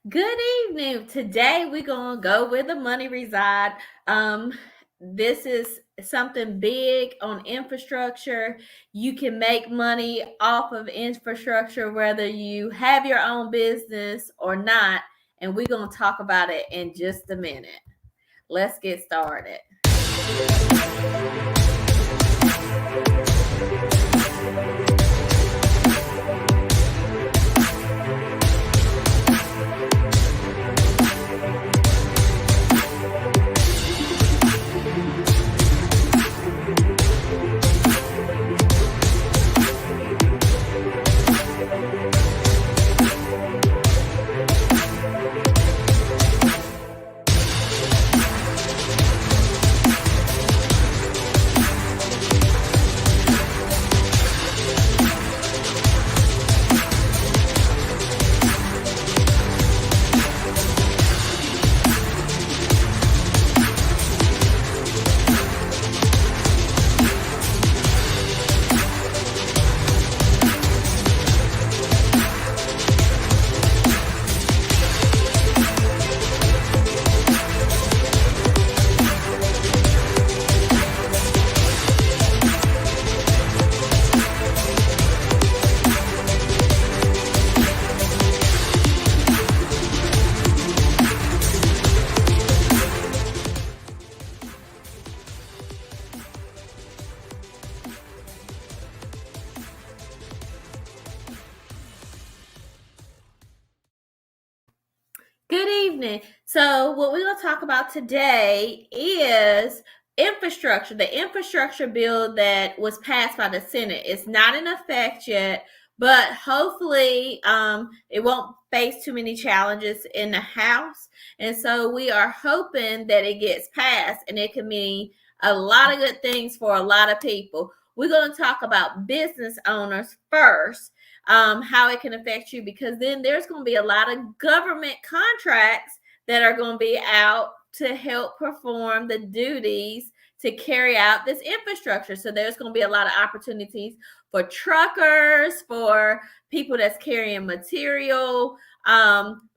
Good evening. Today we're gonna go where the money reside. This is something big on infrastructure. You can make money off of infrastructure whether you have your own business or not, and we're gonna talk about it in just a minute. Let's get started. Good evening. So, what we're going to talk about today is infrastructure. The infrastructure bill that was passed by the Senate is not in effect yet, but hopefully it won't face too many challenges in the House. And so, we are hoping that it gets passed and it can mean a lot of good things for a lot of people. We're going to talk about business owners first, how it can affect you, because then there's going to be a lot of government contracts that are going to be out to help perform the duties to carry out this infrastructure. So there's going to be a lot of opportunities for truckers, for people that's carrying material,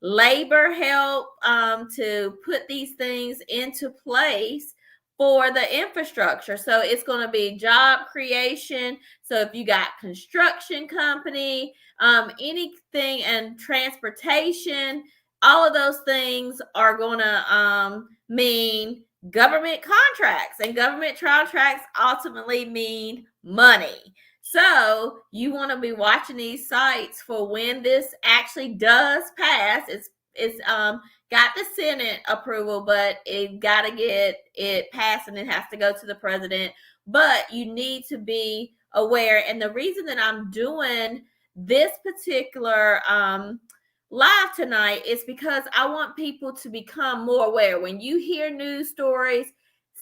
labor help, to put these things into place for the infrastructure. So it's going to be job creation. So if you got construction company, anything and transportation, all of those things are going to mean government contracts, and government contracts ultimately mean money. So you want to be watching these sites for when this actually does pass. It's got the Senate approval, but it got to get it passed and it has to go to the president. But you need to be aware. And the reason that I'm doing this particular live tonight is because I want people to become more aware. When you hear news stories,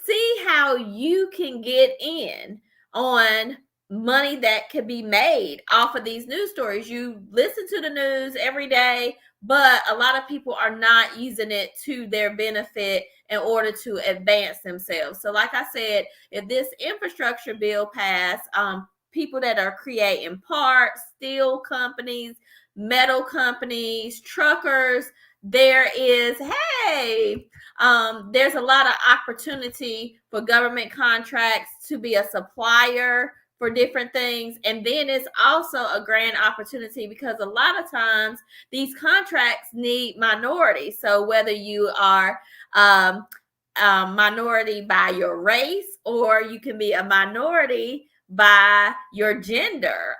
see how you can get in on money that can be made off of these news stories. You listen to the news every day, but a lot of people are not using it to their benefit in order to advance themselves. So like I said, if this infrastructure bill passed, people that are creating parts, steel companies, metal companies, truckers, there's a lot of opportunity for government contracts to be a supplier for different things. And then it's also a grand opportunity because a lot of times these contracts need minorities. So whether you are minority by your race, or you can be a minority by your gender.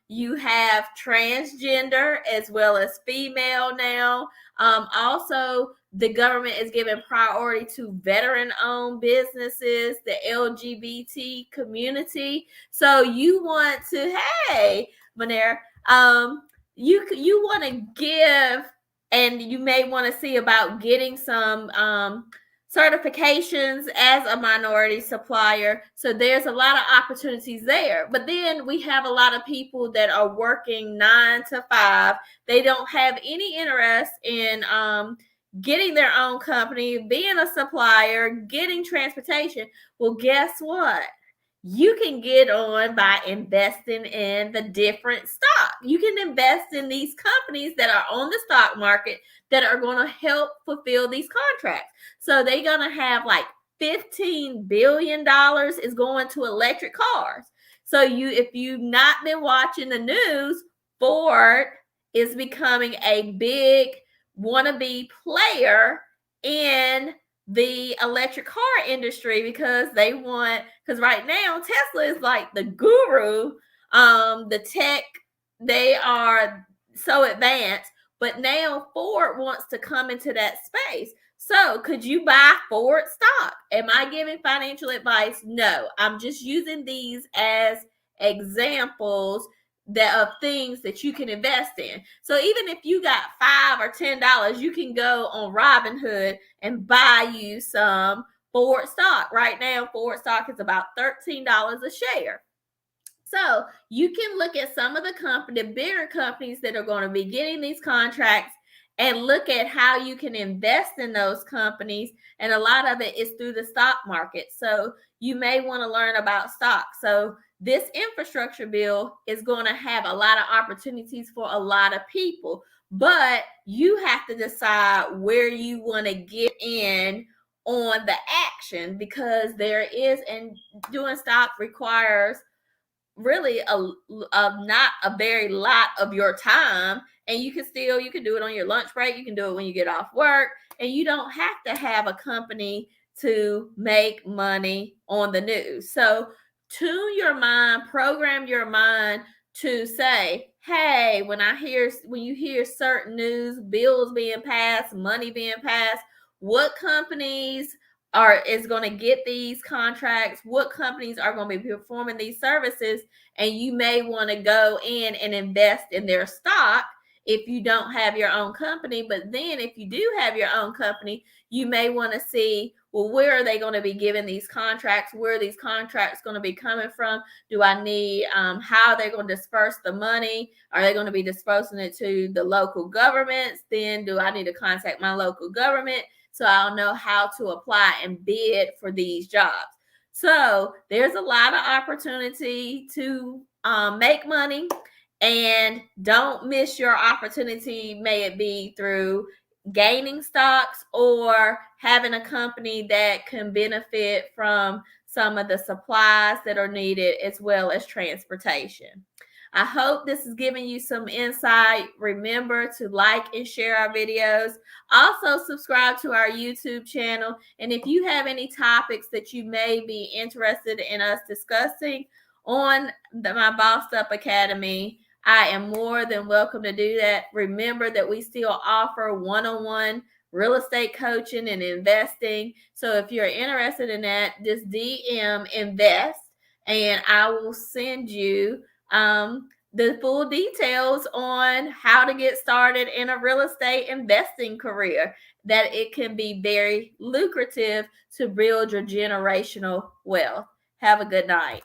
You have transgender as well as female now. Also, the government is giving priority to veteran-owned businesses, the LGBT community. So you want to, hey, Manera, you want to give, and you may want to see about getting some certifications as a minority supplier. So there's a lot of opportunities there. But then we have a lot of people that are working 9 to 5. They don't have any interest in getting their own company, being a supplier, getting transportation. Well, guess what? you can get on by investing in the different stock. You can invest in these companies that are on the stock market that are going to help fulfill these contracts. So they're going to have like $15 billion is going to electric cars. So if you've not been watching the news, Ford is becoming a big wannabe player in the electric car industry because right now Tesla is like the guru. The tech, they are so advanced, but now Ford wants to come into that space. So could you buy Ford stock? Am I giving financial advice? No, I'm just using these as examples of things that you can invest in. So even if you got $5 or $10, you can go on Robinhood and buy you some Ford stock. Right now, Ford stock is about $13 a share. So you can look at some of the bigger companies that are going to be getting these contracts and look at how you can invest in those companies. And a lot of it is through the stock market. So you may want to learn about stocks. So this infrastructure bill is going to have a lot of opportunities for a lot of people, but you have to decide where you want to get in on the action, because and doing stock requires really not a very lot of your time, and you can do it on your lunch break, you can do it when you get off work, and you don't have to have a company to make money on the news. So program your mind to say, hey, when you hear certain news, bills being passed, money being passed, what companies is going to get these contracts, what companies are going to be performing these services, and you may want to go in and invest in their stock if you don't have your own company. But then if you do have your own company, you may want to see, well, where are they going to be giving these contracts? Where are these contracts going to be coming from? Do I need, how are they going to disperse the money? Are they going to be dispersing it to the local governments? Then do I need to contact my local government so I'll know how to apply and bid for these jobs? So there's a lot of opportunity to make money, and don't miss your opportunity. May it be through gaining stocks or having a company that can benefit from some of the supplies that are needed, as well as transportation. I hope this is giving you some insight. Remember to like and share our videos. Also, subscribe to our YouTube channel. And if you have any topics that you may be interested in us discussing on my Bossed Up Academy, I am more than welcome to do that. Remember that we still offer one-on-one real estate coaching and investing. So if you're interested in that, just DM invest, and I will send you the full details on how to get started in a real estate investing career, that it can be very lucrative to build your generational wealth. Have a good night.